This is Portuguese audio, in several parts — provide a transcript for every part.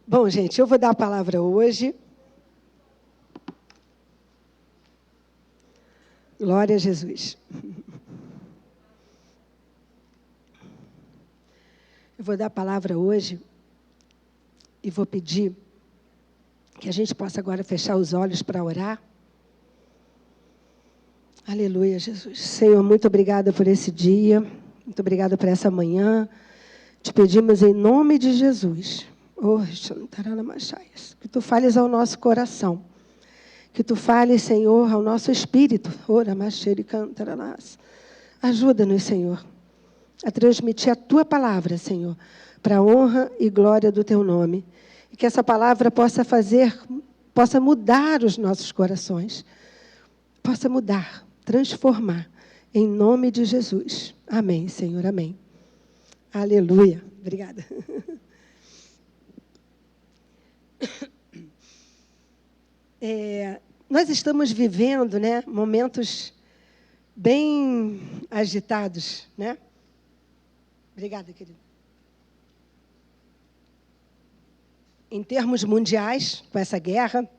Bom, gente, eu vou dar a palavra hoje. Glória a Jesus. Eu vou dar a palavra hoje e vou pedir que a gente possa agora fechar os olhos para orar. Aleluia, Jesus. Senhor, muito obrigada por esse dia, muito obrigada por essa manhã. Te pedimos em nome de Jesus, que Tu fales ao nosso coração, que Tu fales, Senhor, ao nosso espírito. Ajuda-nos, Senhor, a transmitir a Tua palavra, Senhor, para a honra e glória do Teu nome. E que essa palavra possa mudar os nossos corações, possa mudar, transformar, em nome de Jesus. Amém, Senhor, amém. Aleluia. Obrigada. Nós estamos vivendo, né, momentos bem agitados, né? Obrigada, querido. Em termos mundiais, com essa guerra.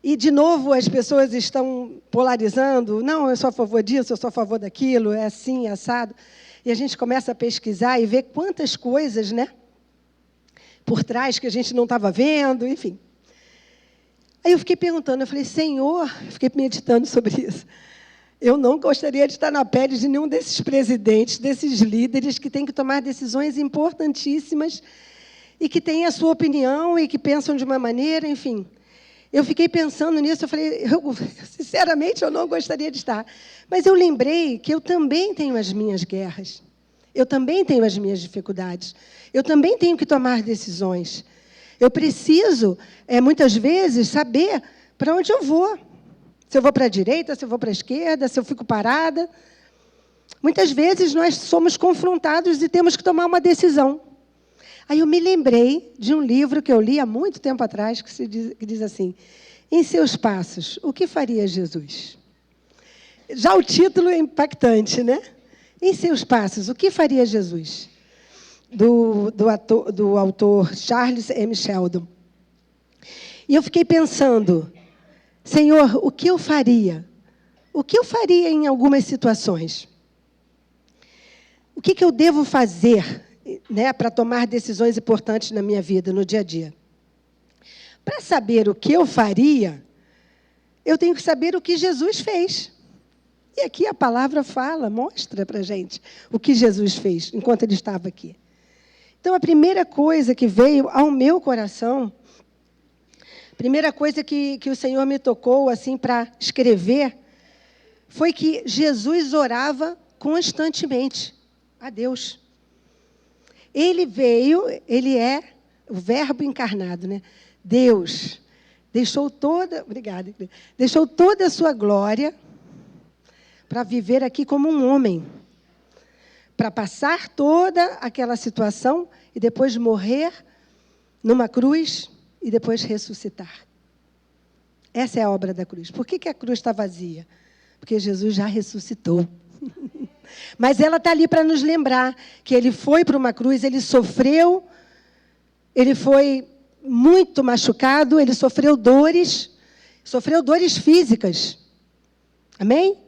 E, de novo, as pessoas estão polarizando. Não, eu sou a favor disso, eu sou a favor daquilo, é assim, é assado. E a gente começa a pesquisar e ver quantas coisas, né, por trás que a gente não estava vendo, enfim. Aí eu fiquei perguntando, eu falei, Senhor, fiquei meditando sobre isso. Eu não gostaria de estar na pele de nenhum desses presidentes, desses líderes que têm que tomar decisões importantíssimas e que têm a sua opinião e que pensam de uma maneira, enfim. Eu fiquei pensando nisso, eu falei, sinceramente, eu não gostaria de estar. Mas eu lembrei que eu também tenho as minhas guerras. Eu também tenho as minhas dificuldades. Eu também tenho que tomar decisões. Eu preciso, muitas vezes, saber para onde eu vou. Se eu vou para a direita, se eu vou para a esquerda, se eu fico parada. Muitas vezes nós somos confrontados e temos que tomar uma decisão. Aí eu me lembrei de um livro que eu li há muito tempo atrás, que diz assim, Em seus passos, o que faria Jesus? Já o título é impactante, né? Em seus passos, o que faria Jesus? Do autor Charles M. Sheldon. E eu fiquei pensando, Senhor, o que eu faria? O que eu faria em algumas situações? O que eu devo fazer, né, para tomar decisões importantes na minha vida, no dia a dia? Para saber o que eu faria, eu tenho que saber o que Jesus fez. E aqui a palavra fala, mostra para a gente o que Jesus fez enquanto Ele estava aqui. Então, a primeira coisa que veio ao meu coração, a primeira coisa que o Senhor me tocou assim, para escrever, foi que Jesus orava constantemente a Deus. Ele veio, Ele é o Verbo encarnado, né? Deus deixou toda a sua glória para viver aqui como um homem, para passar toda aquela situação e depois morrer numa cruz e depois ressuscitar. Essa é a obra da cruz. Por que a cruz está vazia? Porque Jesus já ressuscitou. Mas ela está ali para nos lembrar que Ele foi para uma cruz, Ele sofreu, Ele foi muito machucado, Ele sofreu dores físicas. Amém?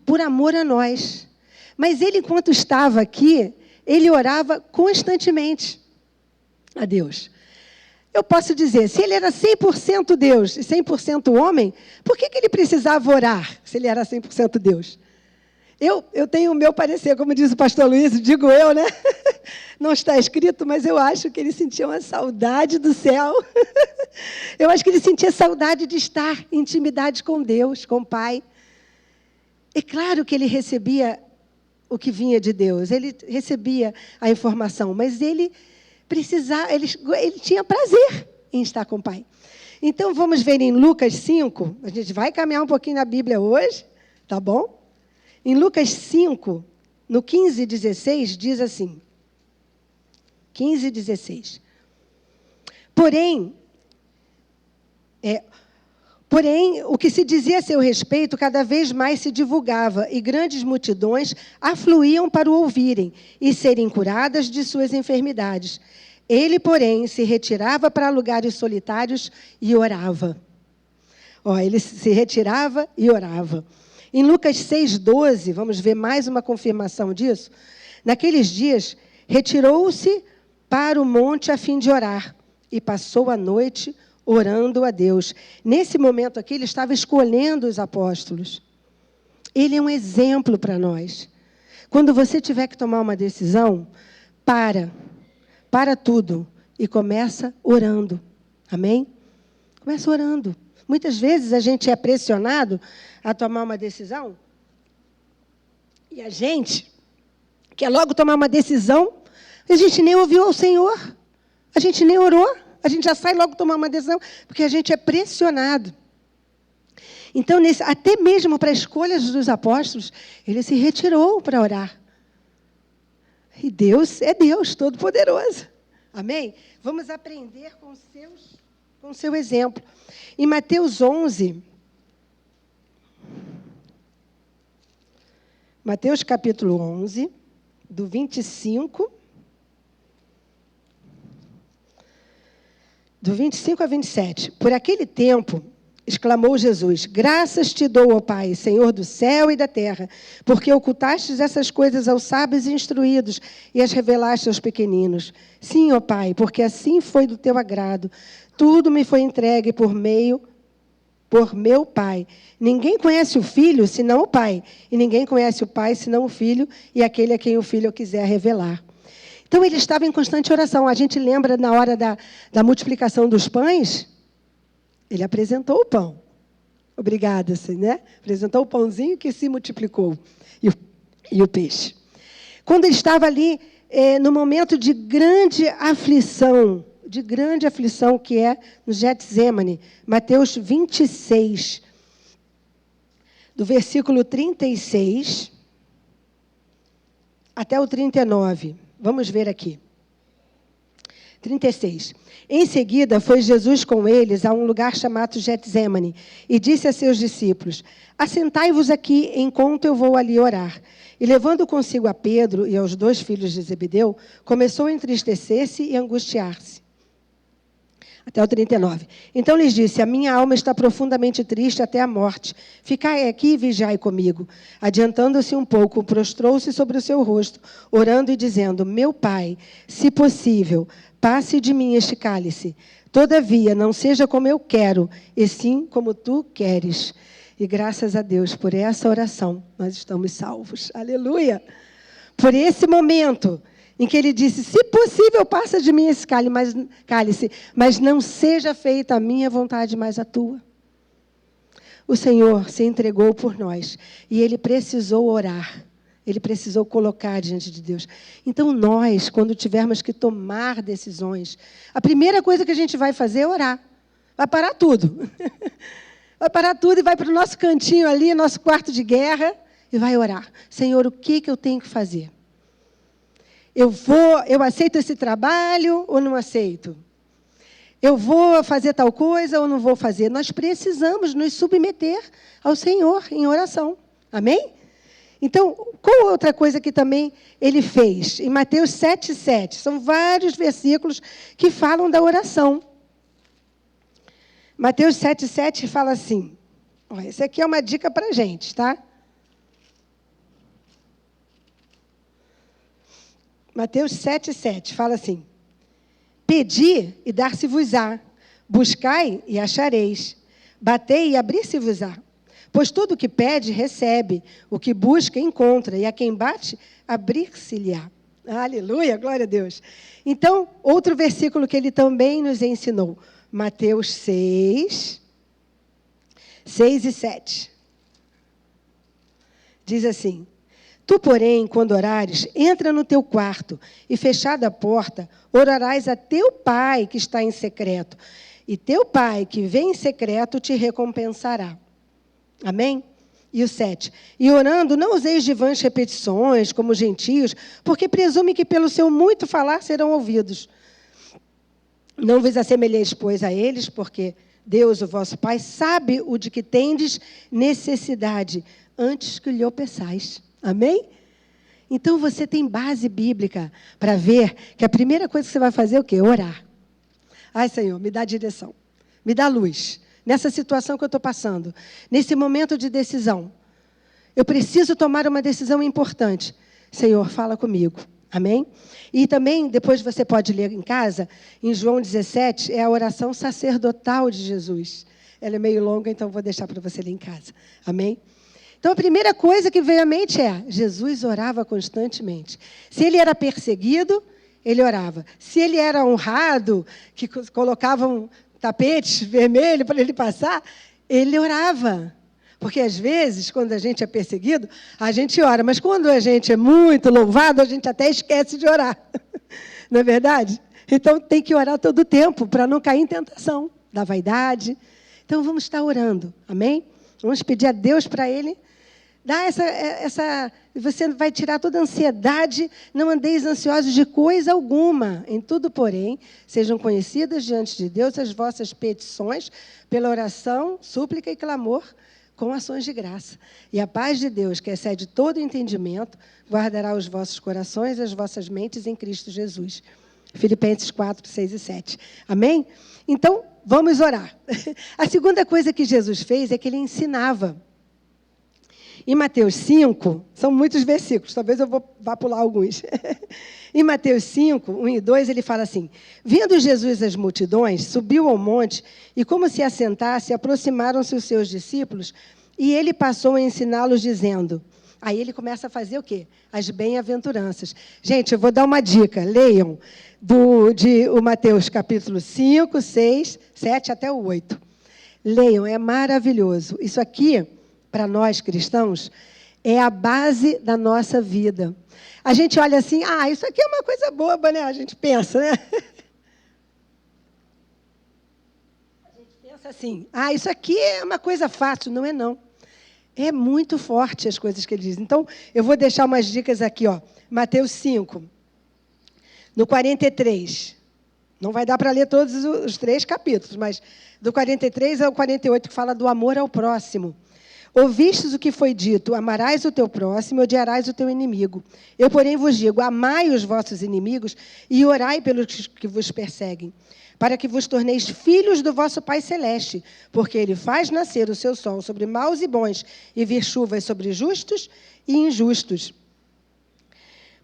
Por amor a nós. Mas Ele, enquanto estava aqui, Ele orava constantemente a Deus. Eu posso dizer, se Ele era 100% Deus e 100% homem, por que Ele precisava orar, se Ele era 100% Deus? Eu tenho o meu parecer, como diz o pastor Luiz, digo eu, né? Não está escrito, mas eu acho que ele sentia uma saudade do céu. Eu acho que ele sentia saudade de estar em intimidade com Deus, com o Pai. É claro que ele recebia o que vinha de Deus, ele recebia a informação, mas ele tinha prazer em estar com o Pai. Então, vamos ver em Lucas 5, a gente vai caminhar um pouquinho na Bíblia hoje, tá bom? Em Lucas 5, no 15 e 16, diz assim, 15 e 16. Porém, o que se dizia a seu respeito cada vez mais se divulgava, e grandes multidões afluíam para o ouvirem e serem curadas de suas enfermidades. Ele, porém, se retirava para lugares solitários e orava. Ele se retirava e orava. Em Lucas 6,12, vamos ver mais uma confirmação disso. Naqueles dias, retirou-se para o monte a fim de orar e passou a noite orando a Deus. Nesse momento aqui, ele estava escolhendo os apóstolos. Ele é um exemplo para nós. Quando você tiver que tomar uma decisão, para tudo e começa orando. Amém? Começa orando. Muitas vezes a gente é pressionado a tomar uma decisão e a gente quer logo tomar uma decisão, a gente nem ouviu ao Senhor, a gente nem orou, a gente já sai logo tomar uma decisão, porque a gente é pressionado. Então, até mesmo para escolhas dos apóstolos, ele se retirou para orar. E Deus é Deus Todo-Poderoso. Amém? Vamos aprender com o seu exemplo. Em Mateus 11, Mateus capítulo 11, do 25 a 27. Por aquele tempo, exclamou Jesus, graças te dou, ó Pai, Senhor do céu e da terra, porque ocultastes essas coisas aos sábios e instruídos e as revelaste aos pequeninos. Sim, ó Pai, porque assim foi do teu agrado. Tudo me foi entregue por meu Pai. Ninguém conhece o Filho, senão o Pai. E ninguém conhece o Pai, senão o Filho, e aquele a quem o Filho quiser revelar. Então, ele estava em constante oração. A gente lembra, na hora da multiplicação dos pães, ele apresentou o pão. Obrigada, assim, né? Apresentou o pãozinho que se multiplicou. E o peixe. Quando ele estava ali, no momento de grande aflição, que é no Getsêmani, Mateus 26, do versículo 36 até o 39. Vamos ver aqui. 36. Em seguida, foi Jesus com eles a um lugar chamado Getsêmani e disse a seus discípulos, assentai-vos aqui enquanto eu vou ali orar. E levando consigo a Pedro e aos 2 filhos de Zebedeu, começou a entristecer-se e angustiar-se. Até o 39. Então lhes disse, a minha alma está profundamente triste até a morte. Ficai aqui e vigiai comigo. Adiantando-se um pouco, prostrou-se sobre o seu rosto, orando e dizendo, meu Pai, se possível, passe de mim este cálice. Todavia, não seja como eu quero, e sim como tu queres. E graças a Deus, por essa oração, nós estamos salvos. Aleluia! Por esse momento em que ele disse, se possível, passa de mim esse cálice, mas não seja feita a minha vontade, mas a tua. O Senhor se entregou por nós, e ele precisou orar, ele precisou colocar diante de Deus. Então, nós, quando tivermos que tomar decisões, a primeira coisa que a gente vai fazer é orar. Vai parar tudo. Vai parar tudo e vai para o nosso cantinho ali, nosso quarto de guerra, e vai orar. Senhor, o que eu tenho que fazer? Eu aceito esse trabalho ou não aceito? Eu vou fazer tal coisa ou não vou fazer? Nós precisamos nos submeter ao Senhor em oração. Amém? Então, qual outra coisa que também ele fez? Em Mateus 7,7. São vários versículos que falam da oração. Mateus 7,7 fala assim. Essa aqui é uma dica para a gente, tá? Mateus 7,7 fala assim, pedi e dar-se-vos-á, buscai e achareis, batei e abrir-se-vos-á. Pois tudo o que pede, recebe, o que busca, encontra, e a quem bate, abrir-se-lhe-á. Aleluia, glória a Deus. Então, outro versículo que ele também nos ensinou, Mateus 6 e 7. Diz assim, tu, porém, quando orares, entra no teu quarto e, fechada a porta, orarás a teu Pai que está em secreto. E teu Pai que vem em secreto te recompensará. Amém? E o 7. E orando, não useis de vãs repetições, como os gentios, porque presume que pelo seu muito falar serão ouvidos. Não vos assemelheis, pois, a eles, porque Deus, o vosso Pai, sabe o de que tendes necessidade, antes que lhe o peçais. Amém? Então, você tem base bíblica para ver que a primeira coisa que você vai fazer é o quê? Orar. Ai, Senhor, me dá direção, me dá luz. Nessa situação que eu estou passando, nesse momento de decisão, eu preciso tomar uma decisão importante. Senhor, fala comigo. Amém? E também, depois você pode ler em casa, em João 17, é a oração sacerdotal de Jesus. Ela é meio longa, então vou deixar para você ler em casa. Amém? Então, a primeira coisa que veio à mente é, Jesus orava constantemente. Se ele era perseguido, ele orava. Se ele era honrado, que colocavam tapete vermelho para ele passar, ele orava. Porque, às vezes, quando a gente é perseguido, a gente ora. Mas, quando a gente é muito louvado, a gente até esquece de orar. Não é verdade? Então, tem que orar todo o tempo, para não cair em tentação da vaidade. Então, vamos estar orando. Amém? Vamos pedir a Deus para Ele dar essa... Você vai tirar toda a ansiedade. Não andeis ansiosos de coisa alguma. Em tudo, porém, sejam conhecidas diante de Deus as vossas petições, pela oração, súplica e clamor, com ações de graça. E a paz de Deus, que excede todo entendimento, guardará os vossos corações e as vossas mentes em Cristo Jesus. Filipenses 4, 6 e 7. Amém? Então, vamos orar. A segunda coisa que Jesus fez é que ele ensinava. Em Mateus 5, são muitos versículos, talvez eu vá pular alguns. Em Mateus 5, 1 e 2, ele fala assim: vendo Jesus as multidões, subiu ao monte, e como se assentasse, aproximaram-se os seus discípulos, e ele passou a ensiná-los, dizendo... Aí ele começa a fazer o quê? As bem-aventuranças. Gente, eu vou dar uma dica. Leiam o Mateus capítulo 5, 6, 7 até o 8. Leiam, é maravilhoso. Isso aqui, para nós cristãos, é a base da nossa vida. A gente olha assim, isso aqui é uma coisa boba, né? A gente pensa, né? A gente pensa assim, isso aqui é uma coisa fácil. Não é, não. É muito forte as coisas que ele diz. Então, eu vou deixar umas dicas aqui, ó. Mateus 5, no 43. Não vai dar para ler todos os 3 capítulos, mas do 43 ao 48, que fala do amor ao próximo. Ouvistes o que foi dito, amarás o teu próximo e odiarás o teu inimigo. Eu, porém, vos digo, amai os vossos inimigos e orai pelos que vos perseguem, para que vos torneis filhos do vosso Pai Celeste, porque Ele faz nascer o seu sol sobre maus e bons, e vir chuvas sobre justos e injustos.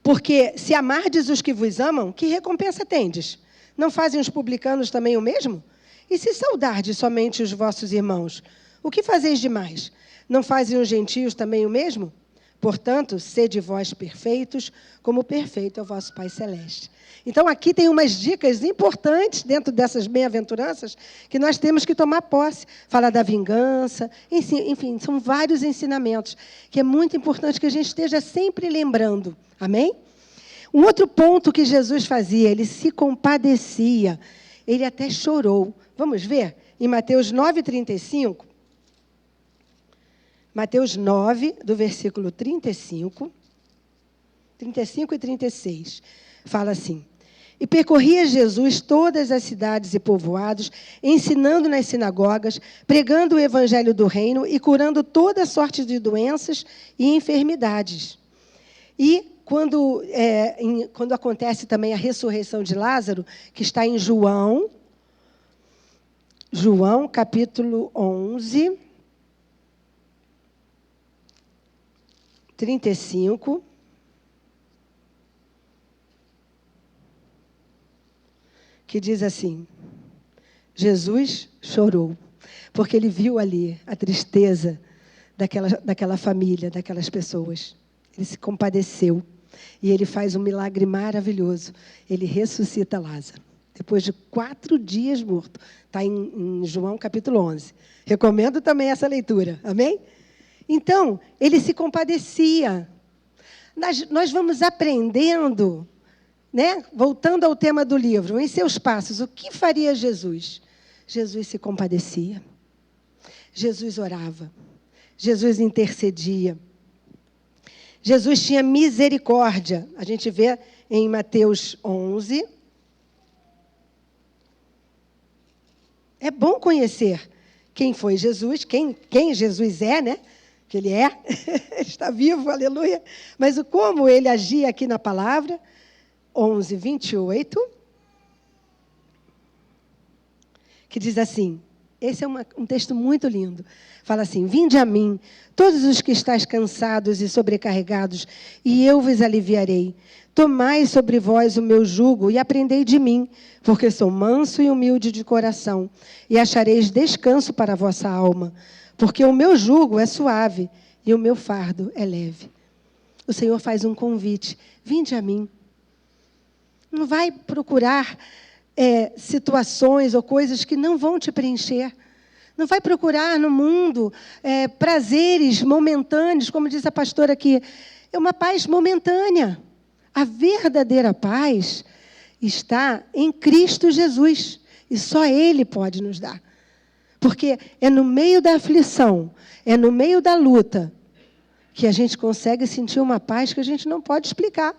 Porque, se amardes os que vos amam, que recompensa tendes? Não fazem os publicanos também o mesmo? E se saudardes somente os vossos irmãos, o que fazeis demais? Não fazem os gentios também o mesmo? Portanto, sede vós perfeitos, como perfeito é o vosso Pai Celeste. Então, aqui tem umas dicas importantes dentro dessas bem-aventuranças que nós temos que tomar posse. Fala da vingança, enfim, são vários ensinamentos que é muito importante que a gente esteja sempre lembrando. Amém? Um outro ponto que Jesus fazia, ele se compadecia, ele até chorou. Vamos ver? Em Mateus 9, 35... Mateus 9, do versículo 35 e 36, fala assim: e percorria Jesus todas as cidades e povoados, ensinando nas sinagogas, pregando o evangelho do reino e curando toda sorte de doenças e enfermidades. E quando acontece também a ressurreição de Lázaro, que está em João capítulo 11... 35, que diz assim: Jesus chorou, porque ele viu ali a tristeza daquela família, daquelas pessoas. Ele se compadeceu e ele faz um milagre maravilhoso. Ele ressuscita Lázaro, depois de 4 dias morto. Está em João capítulo 11. Recomendo também essa leitura, amém? Então, ele se compadecia. Nós vamos aprendendo, né? Voltando ao tema do livro, em seus passos, o que faria Jesus? Jesus se compadecia. Jesus orava. Jesus intercedia. Jesus tinha misericórdia. A gente vê em Mateus 11. É bom conhecer quem foi Jesus, quem Jesus é, né? que ele é, está vivo, aleluia. Mas o como ele agia aqui na palavra, 11:28, que diz assim, esse é um texto muito lindo. Fala assim, vinde a mim, todos os que estáis cansados e sobrecarregados, e eu vos aliviarei. Tomai sobre vós o meu jugo e aprendei de mim, porque sou manso e humilde de coração, e achareis descanso para a vossa alma, porque o meu jugo é suave e o meu fardo é leve. O Senhor faz um convite, vinde a mim. Não vai procurar situações ou coisas que não vão te preencher. Não vai procurar no mundo prazeres momentâneos, como diz a pastora aqui. É uma paz momentânea. A verdadeira paz está em Cristo Jesus. E só Ele pode nos dar. Porque é no meio da aflição, é no meio da luta, que a gente consegue sentir uma paz que a gente não pode explicar.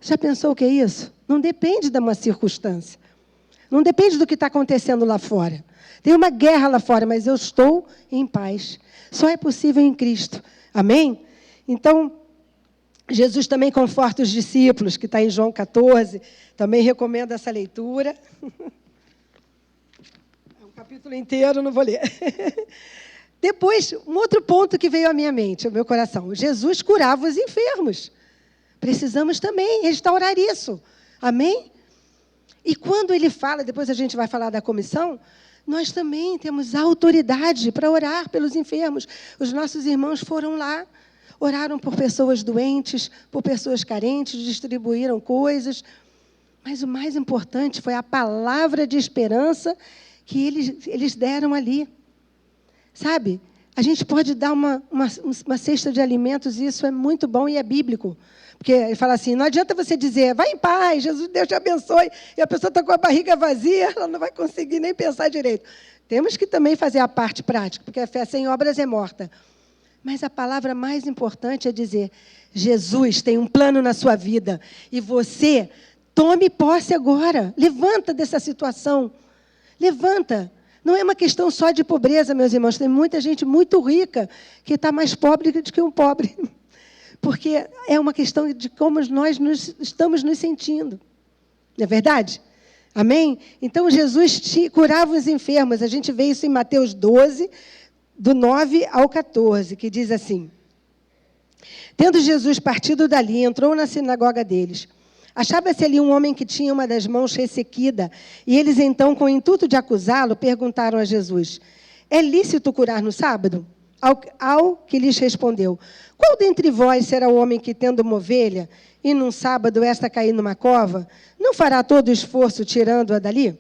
Já pensou o que é isso? Não depende de uma circunstância. Não depende do que está acontecendo lá fora. Tem uma guerra lá fora, mas eu estou em paz. Só é possível em Cristo. Amém? Então, Jesus também conforta os discípulos, que está em João 14. Também recomendo essa leitura. É um capítulo inteiro, não vou ler. Depois, um outro ponto que veio à minha mente, ao meu coração. Jesus curava os enfermos. Precisamos também restaurar isso. Amém? E quando ele fala, depois a gente vai falar da comissão, nós também temos autoridade para orar pelos enfermos. Os nossos irmãos foram lá, oraram por pessoas doentes, por pessoas carentes, distribuíram coisas. Mas o mais importante foi a palavra de esperança que eles deram ali. Sabe? A gente pode dar uma cesta de alimentos, e isso é muito bom e é bíblico. Porque ele fala assim, não adianta você dizer, vai em paz, Jesus, Deus te abençoe, e a pessoa está com a barriga vazia, ela não vai conseguir nem pensar direito. Temos que também fazer a parte prática, porque a fé sem obras é morta. Mas a palavra mais importante é dizer, Jesus tem um plano na sua vida, e você tome posse agora, levanta dessa situação, levanta. Não é uma questão só de pobreza, meus irmãos, tem muita gente muito rica que está mais pobre do que um pobre. Porque é uma questão de como nós estamos nos sentindo. Não é verdade? Amém? Então, Jesus curava os enfermos. A gente vê isso em Mateus 12, do 9 ao 14, que diz assim. Tendo Jesus partido dali, entrou na sinagoga deles. Achava-se ali um homem que tinha uma das mãos ressequida. E eles, então, com o intuito de acusá-lo, perguntaram a Jesus, é lícito curar no sábado? Ao que lhes respondeu, qual dentre vós será o homem que, tendo uma ovelha, e num sábado esta cair numa cova, não fará todo o esforço tirando-a dali?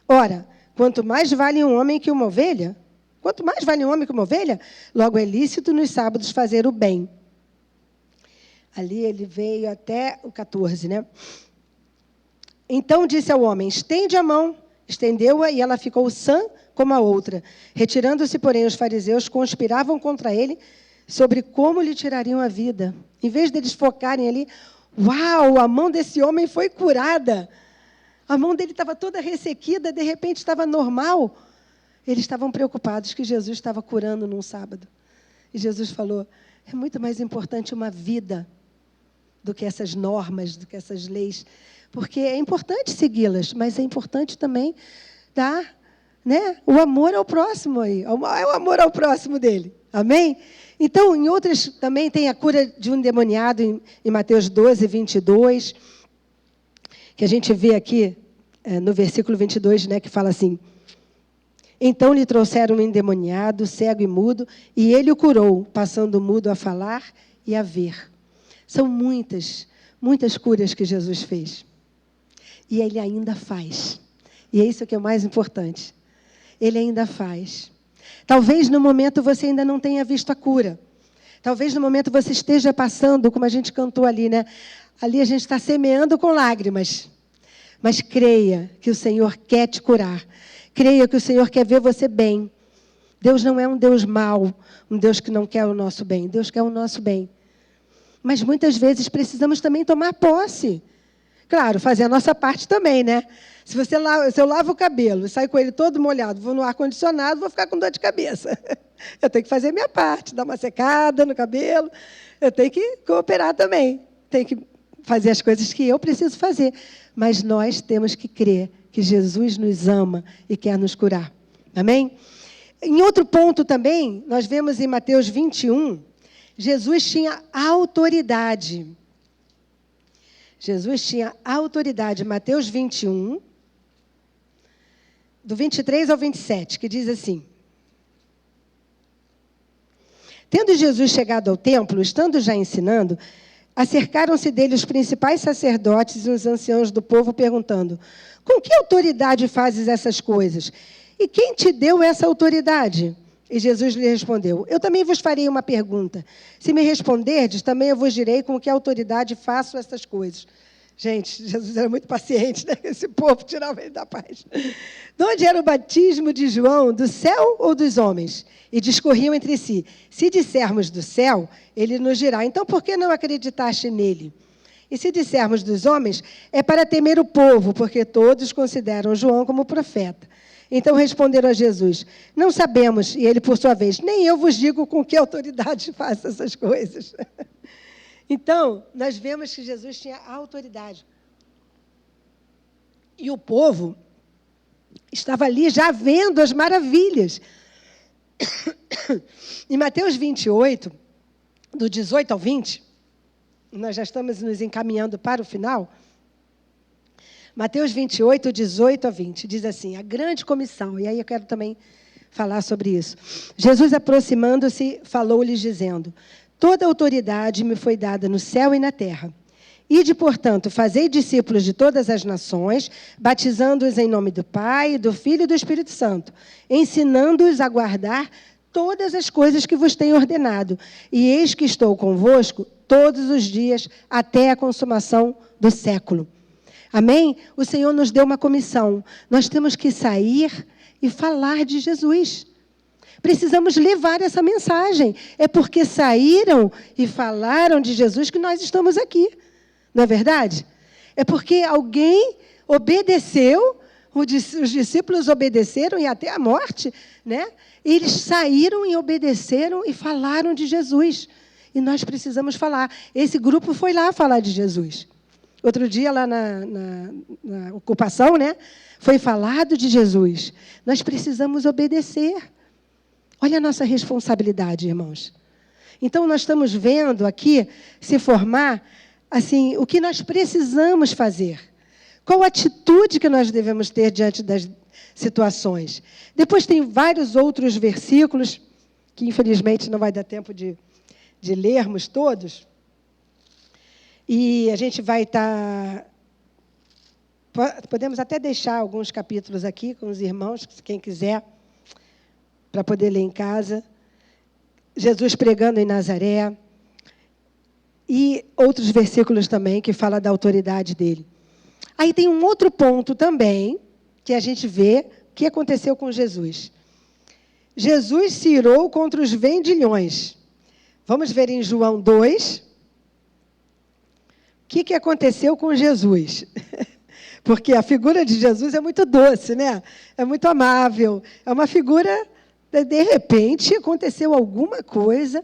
Ora, quanto mais vale um homem que uma ovelha? Quanto mais vale um homem que uma ovelha? Logo é lícito nos sábados fazer o bem. Ali ele veio até o 14, né? Então disse ao homem, estende a mão. Estendeu-a e ela ficou sã como a outra. Retirando-se, porém, os fariseus conspiravam contra ele sobre como lhe tirariam a vida. Em vez deles focarem ali, uau, a mão desse homem foi curada. A mão dele estava toda ressequida, de repente estava normal. Eles estavam preocupados que Jesus estava curando num sábado. E Jesus falou, é muito mais importante uma vida do que essas normas, do que essas leis. Porque é importante segui-las, mas é importante também dar, né, o amor ao próximo aí. É o amor ao próximo dele. Amém? Então, em outras também tem a cura de um endemoniado em Mateus 12, 22, que a gente vê aqui no versículo 22, né, que fala assim, então lhe trouxeram um endemoniado, cego e mudo, e ele o curou, passando o mudo a falar e a ver. São muitas curas que Jesus fez. E ele ainda faz. E é isso que é o mais importante. Ele ainda faz. Talvez no momento você ainda não tenha visto a cura. Talvez no momento você esteja passando, como a gente cantou ali, né? Ali a gente está semeando com lágrimas. Mas creia que o Senhor quer te curar. Creia que o Senhor quer ver você bem. Deus não é um Deus mau, um Deus que não quer o nosso bem. Deus quer o nosso bem. Mas muitas vezes precisamos também tomar posse Claro, fazer a nossa parte também, né? Se eu lavo o cabelo e saio com ele todo molhado, vou no ar-condicionado, vou ficar com dor de cabeça. Eu tenho que fazer a minha parte, dar uma secada no cabelo. Eu tenho que cooperar também. Tenho que fazer as coisas que eu preciso fazer. Mas nós temos que crer que Jesus nos ama e quer nos curar. Amém? Em outro ponto também, nós vemos em Mateus 21, Jesus tinha autoridade. Jesus tinha autoridade. Mateus 21, do 23 ao 27, que diz assim: Tendo Jesus chegado ao templo, estando já ensinando, acercaram-se dele os principais sacerdotes e os anciãos do povo, perguntando: Com que autoridade fazes essas coisas? E quem te deu essa autoridade? E Jesus lhe respondeu: Eu também vos farei uma pergunta. Se me responderdes, também eu vos direi com que autoridade faço essas coisas. Gente, Jesus era muito paciente, né? Esse povo tirava ele da paz. De onde era o batismo de João? Do céu ou dos homens? E discorriam entre si: Se dissermos do céu, ele nos dirá: Então por que não acreditaste nele? E se dissermos dos homens, é para temer o povo, porque todos consideram João como profeta. Então responderam a Jesus: Não sabemos. E ele, por sua vez: Nem eu vos digo com que autoridade faço essas coisas. Então, nós vemos que Jesus tinha autoridade. E o povo estava ali já vendo as maravilhas. Em Mateus 28, do 18 ao 20, nós já estamos nos encaminhando para o final. Mateus 28, 18 a 20, diz assim: a grande comissão, e aí eu quero também falar sobre isso. Jesus, aproximando-se, falou-lhes dizendo: Toda autoridade me foi dada no céu e na terra. Ide, portanto, fazei discípulos de todas as nações, batizando-os em nome do Pai, do Filho e do Espírito Santo, ensinando-os a guardar todas as coisas que vos tenho ordenado. E eis que estou convosco todos os dias, até a consumação do século. Amém? O Senhor nos deu uma comissão. Nós temos que sair e falar de Jesus. Precisamos levar essa mensagem. É porque saíram e falaram de Jesus que nós estamos aqui. Não é verdade? É porque alguém obedeceu, os discípulos obedeceram e até a morte, né? Eles saíram e obedeceram e falaram de Jesus. E nós precisamos falar. Esse grupo foi lá falar de Jesus. Outro dia, lá na ocupação, né? Foi falado de Jesus. Nós precisamos obedecer. Olha a nossa responsabilidade, irmãos. Então, nós estamos vendo aqui se formar assim, o que nós precisamos fazer. Qual a atitude que nós devemos ter diante das situações. Depois tem vários outros versículos, que infelizmente não vai dar tempo de lermos todos. E a gente vai estar... Podemos até deixar alguns capítulos aqui com os irmãos, quem quiser, para poder ler em casa. Jesus pregando em Nazaré. E outros versículos também que falam da autoridade dele. Aí tem um outro ponto também, que a gente vê o que aconteceu com Jesus. Jesus se irou contra os vendilhões. Vamos ver em João 2. O que aconteceu com Jesus? Porque a figura de Jesus é muito doce, né? É muito amável. É uma figura, de repente, aconteceu alguma coisa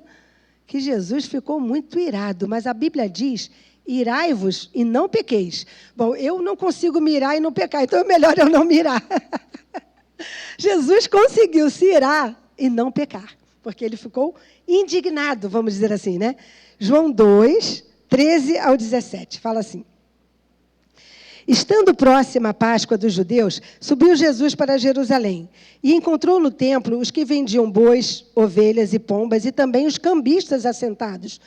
que Jesus ficou muito irado. Mas a Bíblia diz: irai-vos e não pequeis. Bom, eu não consigo mirar e não pecar, então é melhor eu não mirar. Jesus conseguiu se irar e não pecar, porque ele ficou indignado, vamos dizer assim, né? João 2, 13 ao 17, fala assim: estando próxima a Páscoa dos judeus, subiu Jesus para Jerusalém e encontrou no templo os que vendiam bois, ovelhas e pombas e também os cambistas assentados.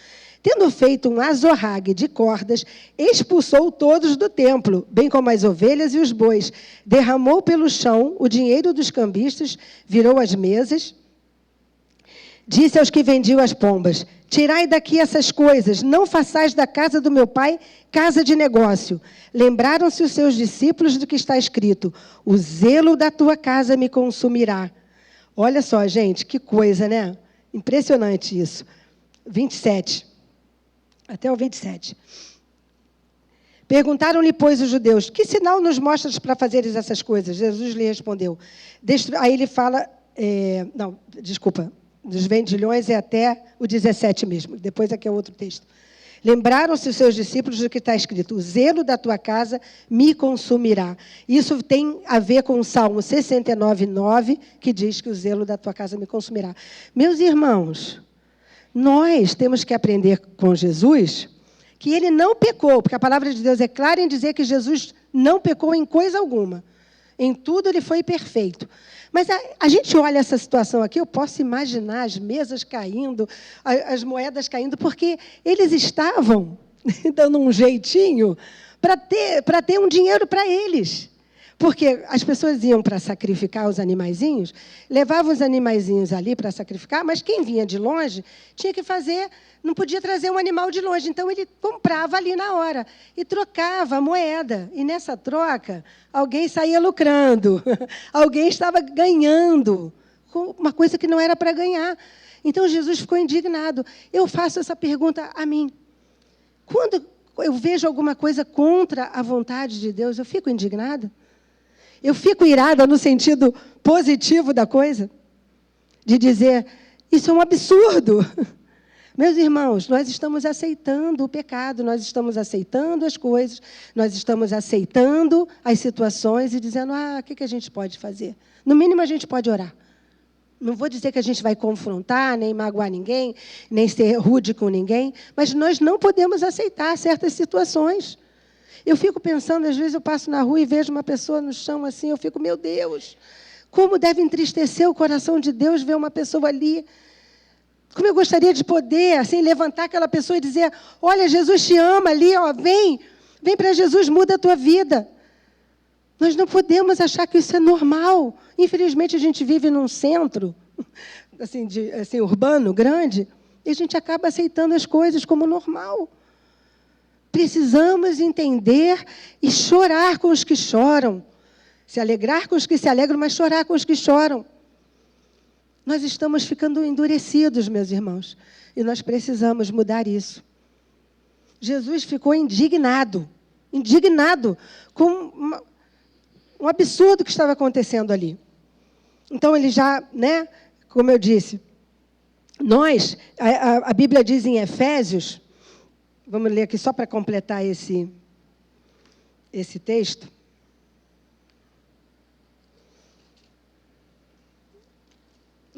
Tendo feito um azorrague de cordas, expulsou todos do templo, bem como as ovelhas e os bois. Derramou pelo chão o dinheiro dos cambistas, virou as mesas. Disse aos que vendiam as pombas: tirai daqui essas coisas, não façais da casa do meu pai casa de negócio. Lembraram-se os seus discípulos do que está escrito: o zelo da tua casa me consumirá. Olha só, gente, que coisa, né? Impressionante isso. 27. Até o 27. Perguntaram-lhe, pois, os judeus, que sinal nos mostras para fazeres essas coisas? Jesus lhe respondeu. Aí ele fala, dos vendilhões é até o 17 mesmo, depois aqui é outro texto. Lembraram-se os seus discípulos do que está escrito, o zelo da tua casa me consumirá. Isso tem a ver com o Salmo 69:9, que diz que o zelo da tua casa me consumirá. Meus irmãos, nós temos que aprender com Jesus que ele não pecou, porque a palavra de Deus é clara em dizer que Jesus não pecou em coisa alguma. Em tudo ele foi perfeito. Mas a gente olha essa situação aqui, eu posso imaginar as mesas caindo, as moedas caindo, porque eles estavam dando um jeitinho para ter um dinheiro para eles. Porque as pessoas iam para sacrificar os animaizinhos, levavam os animaizinhos ali para sacrificar, mas quem vinha de longe tinha que fazer, não podia trazer um animal de longe. Então, ele comprava ali na hora e trocava a moeda. E, nessa troca, alguém saía lucrando, alguém estava ganhando, uma coisa que não era para ganhar. Então, Jesus ficou indignado. Eu faço essa pergunta a mim. Quando eu vejo alguma coisa contra a vontade de Deus, eu fico indignada? Eu fico irada no sentido positivo da coisa, de dizer, isso é um absurdo. Meus irmãos, nós estamos aceitando o pecado, nós estamos aceitando as coisas, nós estamos aceitando as situações e dizendo, o que a gente pode fazer? No mínimo, a gente pode orar. Não vou dizer que a gente vai confrontar, nem magoar ninguém, nem ser rude com ninguém, mas nós não podemos aceitar certas situações. Eu fico pensando, às vezes eu passo na rua e vejo uma pessoa no chão assim, eu fico, meu Deus, como deve entristecer o coração de Deus ver uma pessoa ali. Como eu gostaria de poder assim, levantar aquela pessoa e dizer, olha, Jesus te ama ali, vem para Jesus, muda a tua vida. Nós não podemos achar que isso é normal. Infelizmente, a gente vive num centro assim, urbano, grande, e a gente acaba aceitando as coisas como normal. Precisamos entender e chorar com os que choram. Se alegrar com os que se alegram, mas chorar com os que choram. Nós estamos ficando endurecidos, meus irmãos, e nós precisamos mudar isso. Jesus ficou indignado com um absurdo que estava acontecendo ali. Então, ele já, como eu disse, a Bíblia diz em Efésios, vamos ler aqui só para completar esse texto.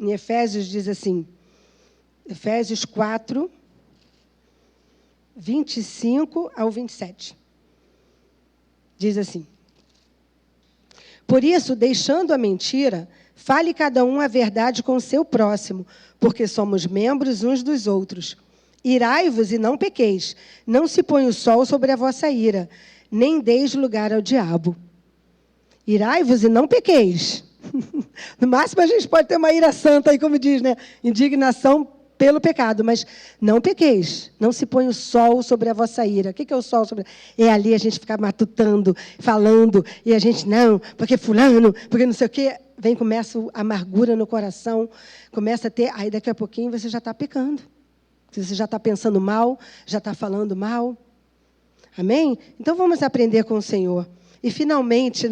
Em Efésios diz assim, Efésios 4, 25 ao 27. Diz assim, por isso, deixando a mentira, fale cada um a verdade com o seu próximo, porque somos membros uns dos outros. Irai-vos e não pequeis, não se põe o sol sobre a vossa ira, nem deis lugar ao diabo. Irai-vos e não pequeis. No máximo, a gente pode ter uma ira santa, aí, como diz, indignação pelo pecado, mas não pequeis, não se põe o sol sobre a vossa ira. O que é o sol sobre? É ali a gente ficar matutando, falando, e a gente, não, porque fulano, porque não sei o quê. Começa a amargura no coração, começa a ter, aí daqui a pouquinho você já está pecando. Você já está pensando mal, já está falando mal. Amém? Então, vamos aprender com o Senhor. E, finalmente,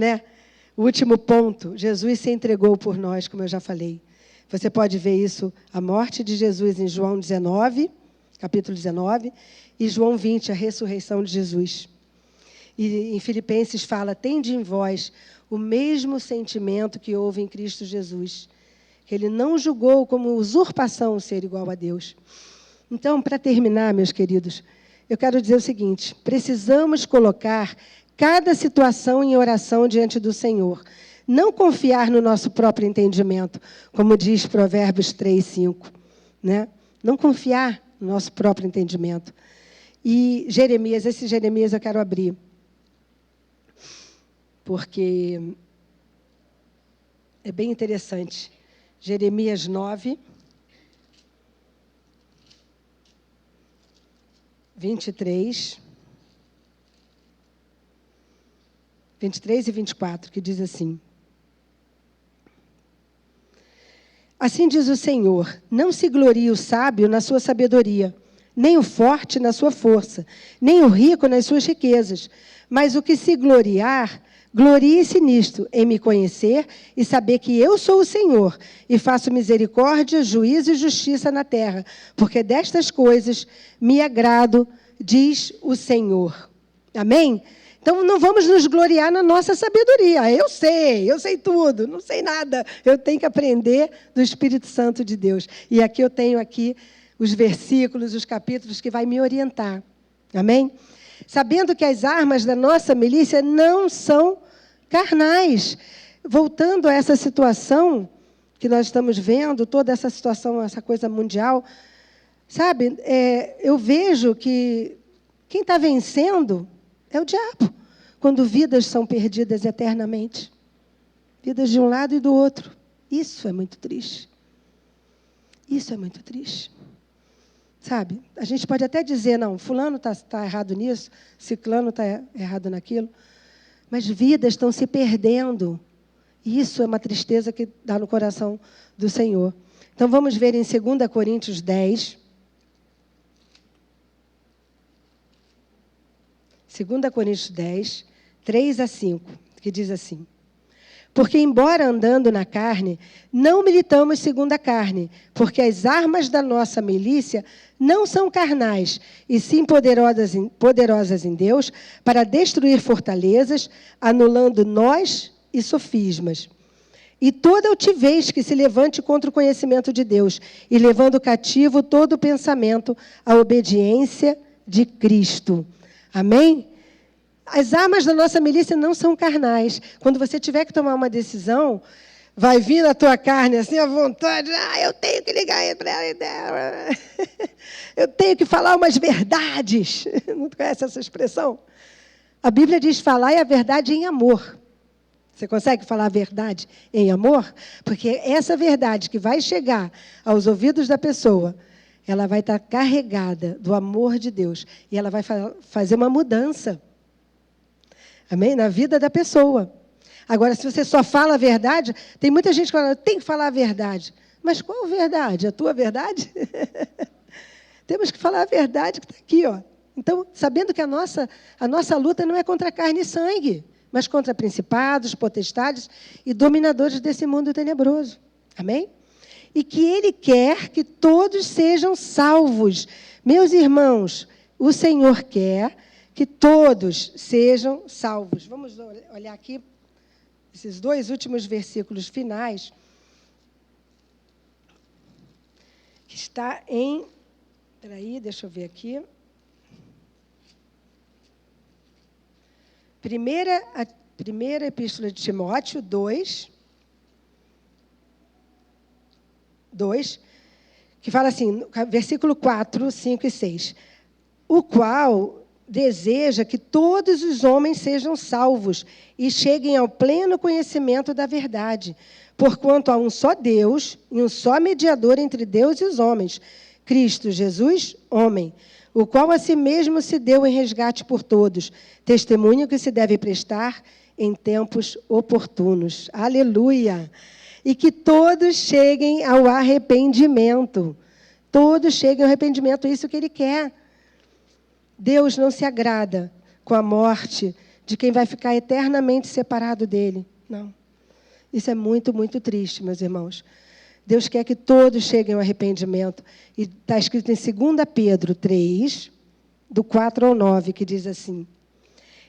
o último ponto, Jesus se entregou por nós, como eu já falei. Você pode ver isso, a morte de Jesus em João 19, capítulo 19, e João 20, a ressurreição de Jesus. E em Filipenses fala, tende em vós o mesmo sentimento que houve em Cristo Jesus, que ele não julgou como usurpação ser igual a Deus. Então, para terminar, meus queridos, eu quero dizer o seguinte, precisamos colocar cada situação em oração diante do Senhor. Não confiar no nosso próprio entendimento, como diz Provérbios 3, 5. Não confiar no nosso próprio entendimento. E Jeremias, esse Jeremias eu quero abrir. Porque é bem interessante. Jeremias 9, 23 e 24, que diz assim. Assim diz o Senhor, não se glorie o sábio na sua sabedoria, nem o forte na sua força, nem o rico nas suas riquezas. Mas o que se gloriar, glorie-se nisto, em me conhecer e saber que eu sou o Senhor, e faço misericórdia, juízo e justiça na terra, porque destas coisas me agrado, diz o Senhor. Amém? Então, não vamos nos gloriar na nossa sabedoria. Eu sei tudo, não sei nada. Eu tenho que aprender do Espírito Santo de Deus. E aqui eu tenho os versículos, os capítulos que vai me orientar. Amém? Sabendo que as armas da nossa milícia não são carnais. Voltando a essa situação que nós estamos vendo, toda essa situação, essa coisa mundial, sabe, eu vejo que quem está vencendo é o diabo, quando vidas são perdidas eternamente. Vidas de um lado e do outro. Isso é muito triste. Isso é muito triste. Sabe, a gente pode até dizer, não, fulano está errado nisso, ciclano está errado naquilo, mas vidas estão se perdendo. E isso é uma tristeza que dá no coração do Senhor. Então, vamos ver em 2 Coríntios 10. 2 Coríntios 10, 3 a 5, que diz assim: porque, embora andando na carne, não militamos segundo a carne, porque as armas da nossa milícia não são carnais, e sim poderosas em Deus, para destruir fortalezas, anulando nós e sofismas. E toda altivez que se levante contra o conhecimento de Deus, e levando cativo todo o pensamento à obediência de Cristo. Amém? As armas da nossa milícia não são carnais. Quando você tiver que tomar uma decisão, vai vir na tua carne assim, à vontade, eu tenho que ligar para ela, eu tenho que falar umas verdades. Não conhece essa expressão? A Bíblia diz, falar a verdade em amor. Você consegue falar a verdade em amor? Porque essa verdade que vai chegar aos ouvidos da pessoa, ela vai estar carregada do amor de Deus. E ela vai fazer uma mudança. Amém? Na vida da pessoa. Agora, se você só fala a verdade, tem muita gente que fala, tem que falar a verdade. Mas qual a verdade? A tua verdade? Temos que falar a verdade que está aqui, ó. Então, sabendo que a nossa luta não é contra carne e sangue, mas contra principados, potestades e dominadores desse mundo tenebroso. Amém? E que Ele quer que todos sejam salvos. Meus irmãos, o Senhor quer que todos sejam salvos. Vamos olhar aqui esses dois últimos versículos finais, que está em... Espera aí, deixa eu ver aqui. Primeira Epístola de Timóteo 2, que fala assim, versículo 4, 5 e 6. O qual deseja que todos os homens sejam salvos e cheguem ao pleno conhecimento da verdade, porquanto há um só Deus e um só mediador entre Deus e os homens, Cristo Jesus, homem, o qual a si mesmo se deu em resgate por todos, testemunho que se deve prestar em tempos oportunos. Aleluia! E que todos cheguem ao arrependimento. Todos cheguem ao arrependimento, é isso que Ele quer. Deus não se agrada com a morte de quem vai ficar eternamente separado dEle. Não. Isso é muito, muito triste, meus irmãos. Deus quer que todos cheguem ao arrependimento. E está escrito em 2 Pedro 3, do 4 ao 9, que diz assim: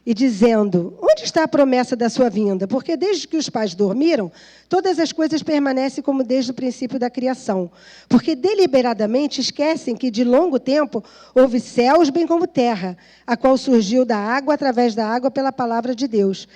e dizendo, onde está a promessa da sua vinda? Porque desde que os pais dormiram, todas as coisas permanecem como desde o princípio da criação. Porque deliberadamente esquecem que de longo tempo houve céus bem como terra, a qual surgiu da água através da água pela palavra de Deus,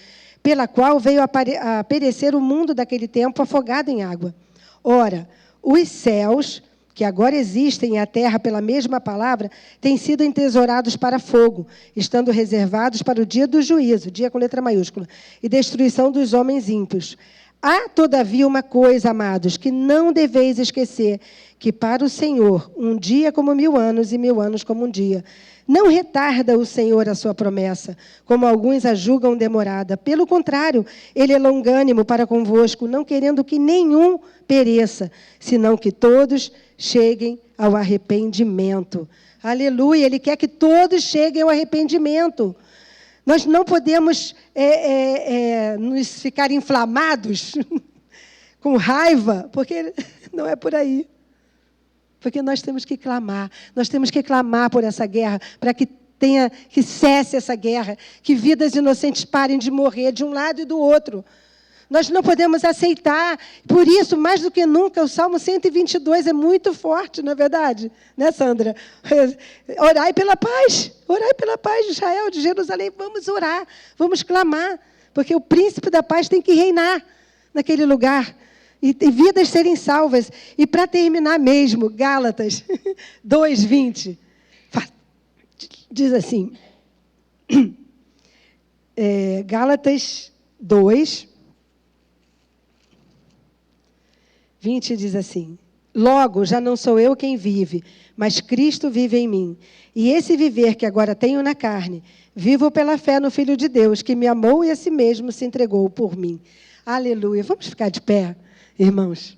pela qual veio a perecer o mundo daquele tempo afogado em água. Ora, os céus, que agora existem, e a terra, pela mesma palavra, têm sido entesourados para fogo, estando reservados para o dia do juízo, dia com letra maiúscula, e destruição dos homens ímpios. Há, todavia, uma coisa, amados, que não deveis esquecer, que para o Senhor, um dia como 1000 anos, e 1000 anos como um dia. Não retarda o Senhor a sua promessa, como alguns a julgam demorada. Pelo contrário, Ele é longânimo para convosco, não querendo que nenhum pereça, senão que todos cheguem ao arrependimento. Aleluia. Ele quer que todos cheguem ao arrependimento. Nós não podemos nos ficar inflamados com raiva, porque não é por aí. Porque nós temos que clamar. Nós temos que clamar por essa guerra, para que cesse essa guerra, que vidas inocentes parem de morrer de um lado e do outro. Nós não podemos aceitar. Por isso, mais do que nunca, o Salmo 122 é muito forte, não é verdade? Né, Sandra? Orai pela paz de Israel, de Jerusalém. Vamos orar, vamos clamar, porque o príncipe da paz tem que reinar naquele lugar. E vidas serem salvas. E para terminar mesmo, Gálatas 2:20, diz assim, Gálatas 2:20 diz assim: logo, já não sou eu quem vive, mas Cristo vive em mim. E esse viver que agora tenho na carne, vivo pela fé no Filho de Deus, que me amou e a si mesmo se entregou por mim. Aleluia. Vamos ficar de pé, irmãos.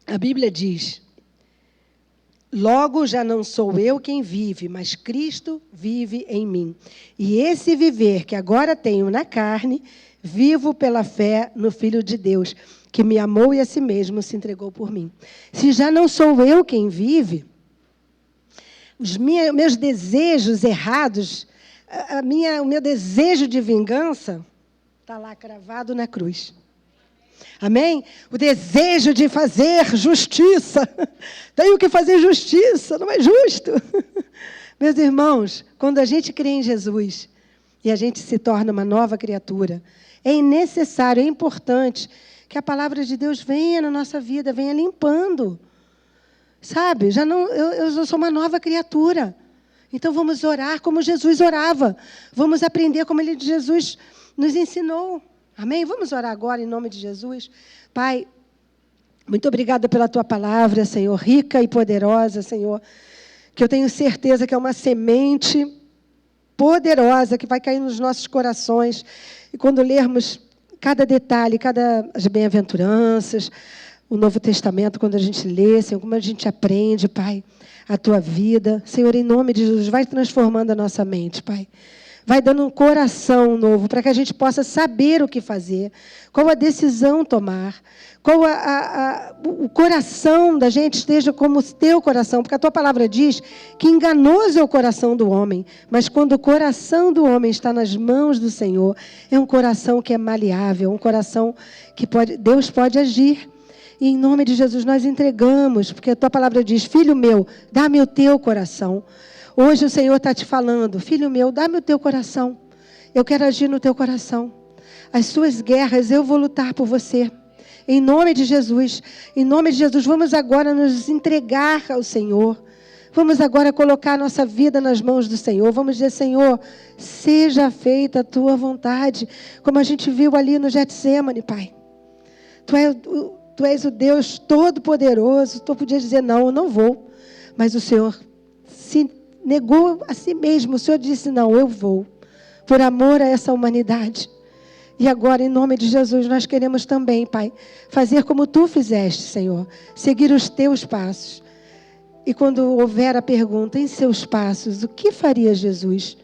A Bíblia diz: logo já não sou eu quem vive, mas Cristo vive em mim. E esse viver que agora tenho na carne, vivo pela fé no Filho de Deus, que me amou e a si mesmo se entregou por mim. Se já não sou eu quem vive, os meus desejos errados, o meu desejo de vingança, está lá cravado na cruz. Amém? O desejo de fazer justiça. Tenho que fazer justiça, não é justo. Meus irmãos, quando a gente crê em Jesus e a gente se torna uma nova criatura, é necessário, é importante que a palavra de Deus venha na nossa vida, venha limpando. Sabe? Eu sou uma nova criatura. Então vamos orar como Jesus orava. Vamos aprender como Jesus nos ensinou. Amém? Vamos orar agora em nome de Jesus. Pai, muito obrigada pela Tua palavra, Senhor, rica e poderosa, Senhor, que eu tenho certeza que é uma semente poderosa que vai cair nos nossos corações. E quando lermos cada detalhe, as bem-aventuranças, o Novo Testamento, quando a gente lê, Senhor, como a gente aprende, Pai, a Tua vida. Senhor, em nome de Jesus, vai transformando a nossa mente, Pai. Vai dando um coração novo, para que a gente possa saber o que fazer, qual a decisão tomar, qual o coração da gente esteja como o Teu coração, porque a Tua palavra diz que enganoso é o coração do homem, mas quando o coração do homem está nas mãos do Senhor, é um coração que é maleável, um coração que Deus pode agir. E em nome de Jesus nós entregamos, porque a Tua palavra diz: filho meu, dá-me o Teu coração. Hoje o Senhor está te falando: filho meu, dá-me o Teu coração. Eu quero agir no Teu coração. As suas guerras eu vou lutar por você. Em nome de Jesus. Em nome de Jesus, vamos agora nos entregar ao Senhor. Vamos agora colocar a nossa vida nas mãos do Senhor. Vamos dizer: Senhor, seja feita a Tua vontade. Como a gente viu ali no Getsêmani, Pai. Tu és o Deus Todo-Poderoso. Tu podia dizer: não, eu não vou. Mas o Senhor se negou a si mesmo. O Senhor disse: não, eu vou. Por amor a essa humanidade. E agora, em nome de Jesus, nós queremos também, Pai, fazer como Tu fizeste, Senhor. Seguir os Teus passos. E quando houver a pergunta: em seus passos, o que faria Jesus?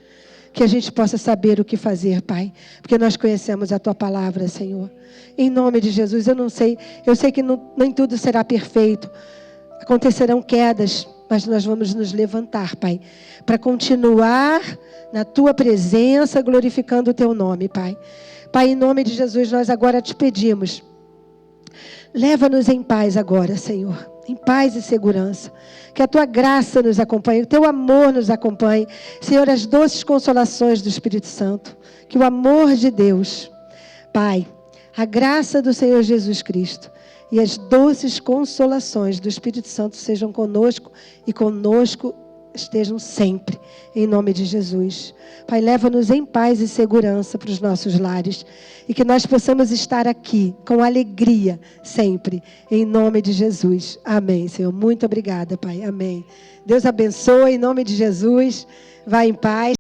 Que a gente possa saber o que fazer, Pai. Porque nós conhecemos a Tua palavra, Senhor. Em nome de Jesus, eu sei que nem tudo será perfeito. Acontecerão quedas, mas nós vamos nos levantar, Pai, para continuar na Tua presença, glorificando o Teu nome, Pai. Pai, em nome de Jesus, nós agora te pedimos: leva-nos em paz agora, Senhor. Em paz e segurança. Que a Tua graça nos acompanhe, o Teu amor nos acompanhe. Senhor, as doces consolações do Espírito Santo. Que o amor de Deus, Pai, a graça do Senhor Jesus Cristo e as doces consolações do Espírito Santo sejam conosco e conosco estejam sempre, em nome de Jesus. Pai, leva-nos em paz e segurança para os nossos lares e que nós possamos estar aqui com alegria sempre, em nome de Jesus. Amém, Senhor. Muito obrigada, Pai. Amém. Deus abençoe, em nome de Jesus. Vá em paz.